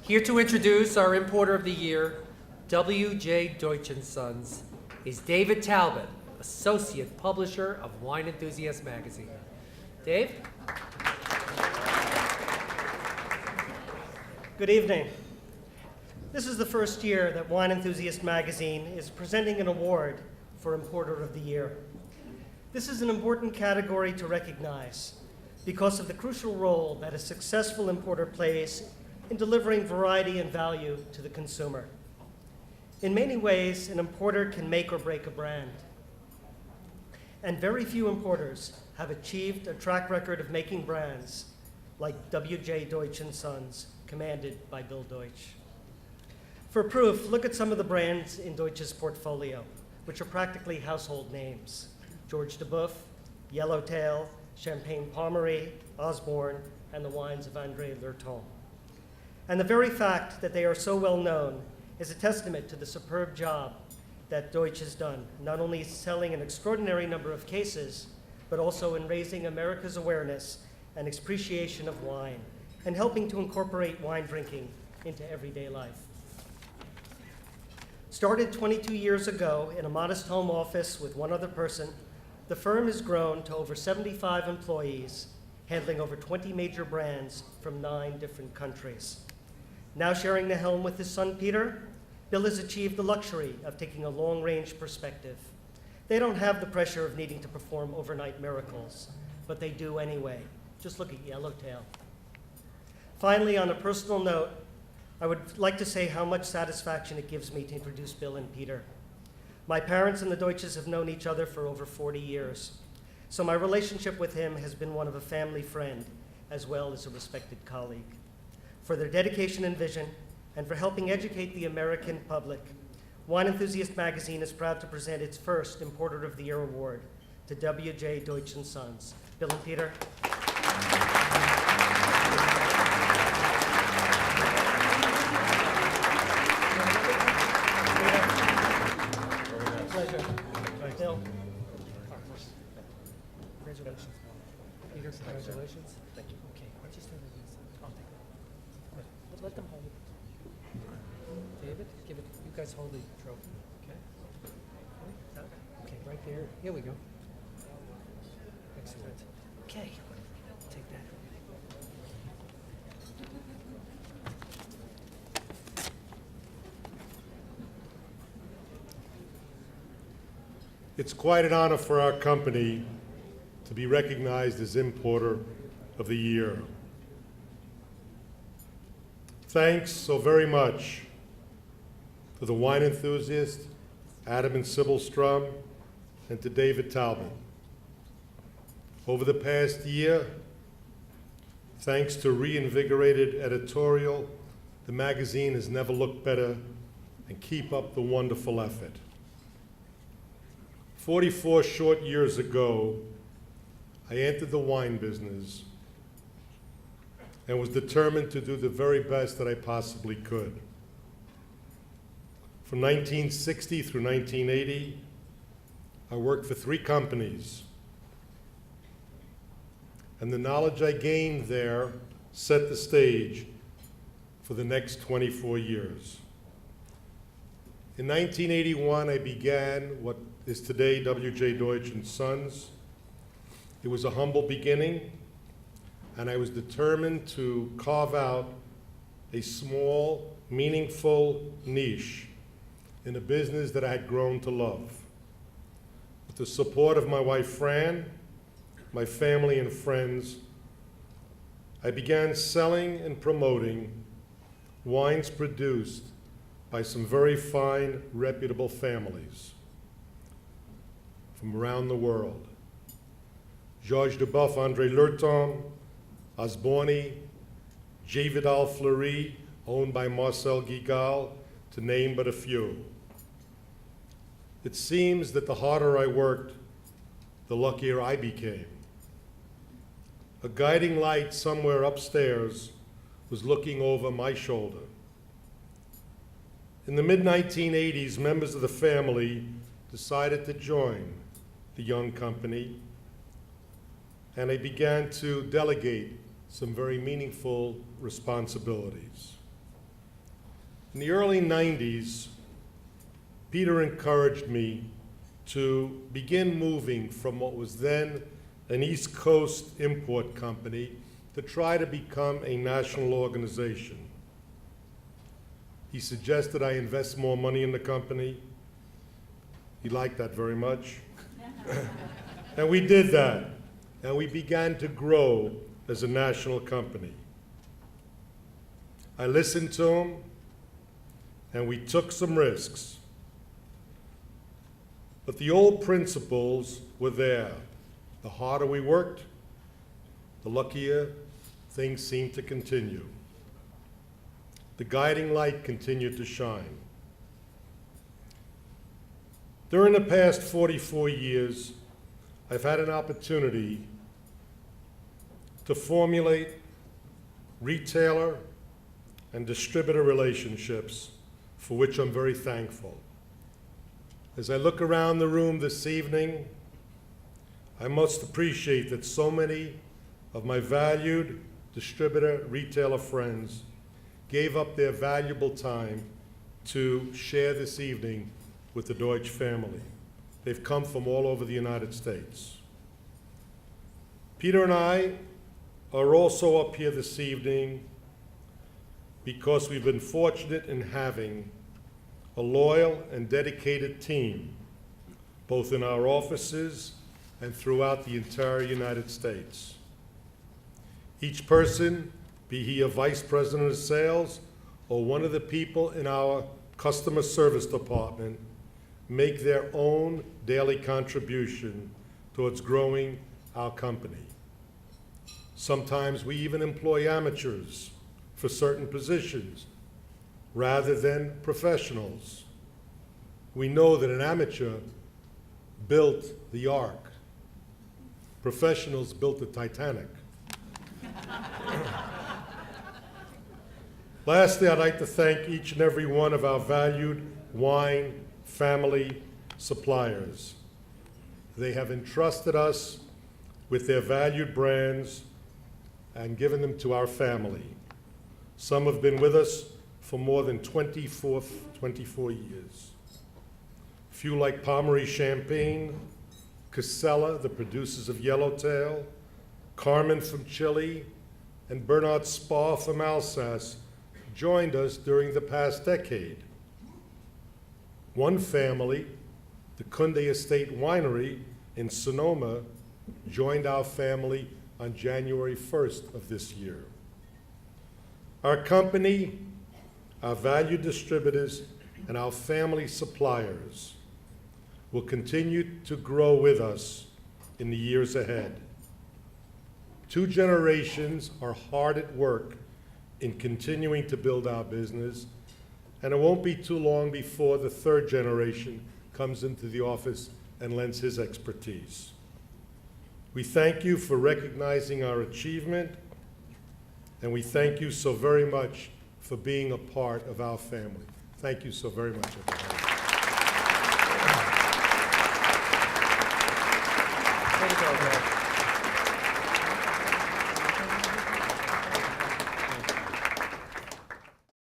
Here to introduce our importer of the year, W.J. Deutsch & Sons, is David Talbot, Associate Publisher of Wine Enthusiast magazine. Dave? Good evening. This is the first year that Wine Enthusiast magazine is presenting an award for Importer of the Year. This is an important category to recognize because of the crucial role that a successful importer plays in delivering variety and value to the consumer. In many ways, an importer can make or break a brand. And very few importers have achieved a track record of making brands like W.J. Deutsch & Sons, commanded by Bill Deutsch. For proof, look at some of the brands in Deutsch's portfolio, which are practically household names: George DeBoeuf, Yellowtail, Champagne Pommery, Osborne, and the wines of André Lurton. And the very fact that they are so well known is a testament to the superb job that Deutsch has done, not only selling an extraordinary number of cases, but also in raising America's awareness and appreciation of wine, and helping to incorporate wine drinking into everyday life. Started 22 years ago in a modest home office with one other person, the firm has grown to over 75 employees, handling over 20 major brands from 9 different countries. Now sharing the helm with his son, Peter, Bill has achieved the luxury of taking a long-range perspective. They don't have the pressure of needing to perform overnight miracles, but they do anyway. Just look at Yellowtail. Finally, on a personal note, I would like to say how much satisfaction it gives me to introduce Bill and Peter. My parents and the Deutsches have known each other for over 40 years, so my relationship with him has been one of a family friend as well as a respected colleague. For their dedication and vision, and for helping educate the American public, Wine Enthusiast magazine is proud to present its first Importer of the Year award to W.J. Deutsch & Sons. Bill and Peter. Pleasure. Bill. Congratulations. Peter, congratulations. Thank you. Okay, why don't you stand like this? I'll take it. Good. Let them hold it. David, give it. You guys hold the trophy. Okay. Okay, right there. Here we go. Excellent. Okay. Take that. It's quite an honor for our company to be recognized as Importer of the Year. Thanks so very much to the Wine Enthusiast, Adam and Sybil Strum, and to David Talbot. Over the past year, thanks to reinvigorated editorial, the magazine has never looked better, and keep up the wonderful effort. 44 short years ago, I entered the wine business and was determined to do the very best that I possibly could. From 1960 through 1980, I worked for 3 companies. And the knowledge I gained there set the stage for the next 24 years. In 1981, I began what is today W.J. Deutsch & Sons. It was a humble beginning, and I was determined to carve out a small, meaningful niche in a business that I had grown to love. With the support of my wife, Fran, my family and friends, I began selling and promoting wines produced by some very fine, reputable families from around the world. George DeBoeuf, André Lurton, Osborne, J. Vidal Fleury, owned by Marcel Guigal, to name but a few. It seems that the harder I worked, the luckier I became. A guiding light somewhere upstairs was looking over my shoulder. In the mid-1980s, members of the family decided to join the young company, and I began to delegate some very meaningful responsibilities. In the early 90s, Peter encouraged me to begin moving from what was then an East Coast import company to try to become a national organization. He suggested I invest more money in the company. He liked that very much. And we did that, and we began to grow as a national company. I listened to him, and we took some risks. But the old principles were there. The harder we worked, the luckier things seemed to continue. The guiding light continued to shine. During the past 44 years, I've had an opportunity to formulate retailer and distributor relationships, for which I'm very thankful. As I look around the room this evening, I must appreciate that so many of my valued distributor retailer friends gave up their valuable time to share this evening with the Deutsch family. They've come from all over the United States. Peter and I are also up here this evening because we've been fortunate in having a loyal and dedicated team, both in our offices and throughout the entire United States. Each person, be he a vice president of sales or one of the people in our customer service department, make their own daily contribution towards growing our company. Sometimes we even employ amateurs for certain positions rather than professionals. We know that an amateur built the Ark. Professionals built the Titanic. Lastly, I'd like to thank each and every one of our valued wine family suppliers. They have entrusted us with their valued brands and given them to our family. Some have been with us for more than 24 years. Few like Pommery Champagne, Casella, the producers of Yellowtail, Carmen from Chile, and Bernard Spa from Alsace joined us during the past decade. One family, the Kunde Estate Winery in Sonoma, joined our family on January 1st of this year. Our company, our valued distributors, and our family suppliers will continue to grow with us in the years ahead. 2 generations are hard at work in continuing to build our business, and it won't be too long before the 3rd generation comes into the office and lends his expertise. We thank you for recognizing our achievement, and we thank you so very much for being a part of our family. Thank you so very much, everybody. Way to go, Greg.